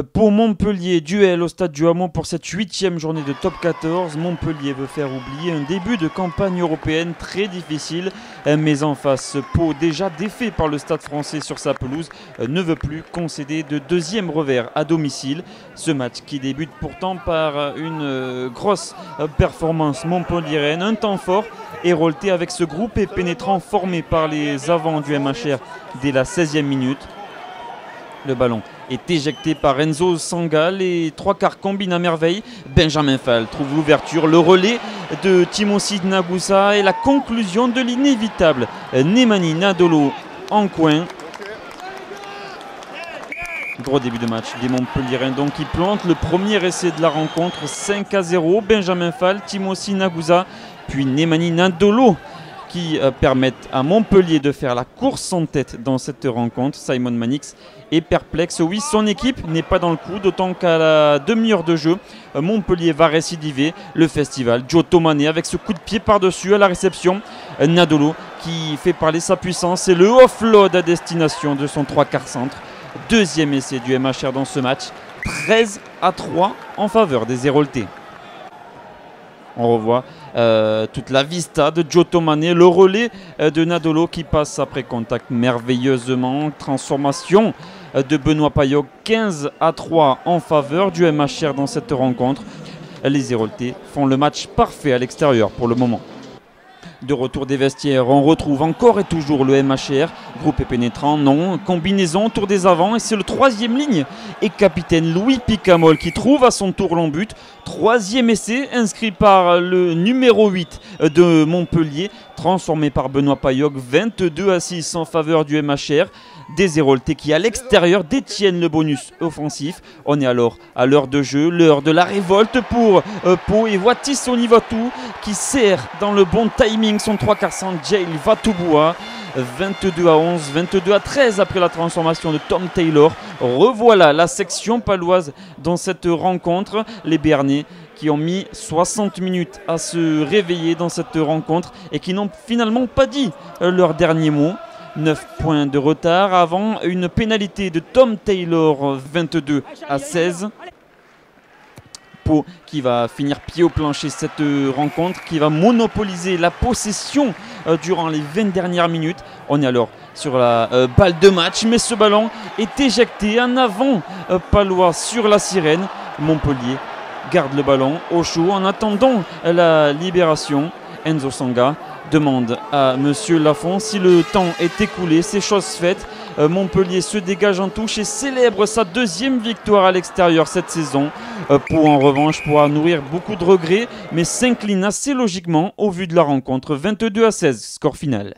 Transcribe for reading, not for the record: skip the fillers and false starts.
Pour Montpellier, duel au stade du Hameau pour cette 8e journée de top 14. Montpellier veut faire oublier un début de campagne européenne très difficile, mais en face, Pau, déjà défait par le stade français sur sa pelouse, ne veut plus concéder de deuxième revers à domicile. Ce match qui débute pourtant par une grosse performance montpelliéraine, un temps fort hérolté avec ce groupe pénétrant formé par les avants du MHR dès la 16e minute. Le ballon est éjecté par Enzo Sanga. Les trois quarts combinent à merveille. Benjamin Fall trouve l'ouverture, le relais de Timothy Nagusa et la conclusion de l'inévitable Nemani Nadolo en coin. Gros début de match des Montpelliérains donc qui plantent le premier essai de la rencontre, 5-0. Benjamin Fall, Timothy Nagusa, puis Nemani Nadolo qui permettent à Montpellier de faire la course en tête dans cette rencontre. Simon Mannix est perplexe. Oui, son équipe n'est pas dans le coup, d'autant qu'à la demi-heure de jeu, Montpellier va récidiver le festival. Joe Tomane avec ce coup de pied par-dessus à la réception. Nadolo qui fait parler sa puissance et le offload à destination de son trois quarts centre. Deuxième essai du MHR dans ce match, 13-3 en faveur des Héroltais. On revoit toute la vista de Joe Tomane, le relais de Nadolo qui passe après contact merveilleusement. Transformation de Benoît Payog, 15-3 en faveur du MHR dans cette rencontre. Les Héroltais font le match parfait à l'extérieur pour le moment. De retour des vestiaires, on retrouve encore et toujours le MHR, groupe et pénétrant, non, combinaison autour des avants et c'est le troisième ligne et capitaine Louis Picamol qui trouve à son tour l'en-but. Troisième essai inscrit par le numéro 8 de Montpellier, transformé par Benoît Payog, 22-6 en faveur du MHR. Des Héroltais qui à l'extérieur détiennent le bonus offensif. On est alors à l'heure de jeu, l'heure de la révolte pour Pau et Watis Onivatu qui sert dans le bon timing son 3/4 Jail Vatubua. 22-11, 22-13 après la transformation de Tom Taylor. Revoilà la section paloise dans cette rencontre. Les Béarnais qui ont mis 60 minutes à se réveiller dans cette rencontre et qui n'ont finalement pas dit leur dernier mot. 9 points de retard avant une pénalité de Tom Taylor, 22-16. Pau qui va finir pied au plancher cette rencontre, qui va monopoliser la possession durant les 20 dernières minutes. On est alors sur la balle de match, mais ce ballon est éjecté en avant palois sur la sirène. Montpellier garde le ballon au chaud en attendant la libération. Enzo Sanga demande à Monsieur Lafont si le temps est écoulé. C'est chose faite. Montpellier se dégage en touche et célèbre sa deuxième victoire à l'extérieur cette saison. Pau en revanche pourra nourrir beaucoup de regrets mais s'incline assez logiquement au vu de la rencontre. 22-16, score final.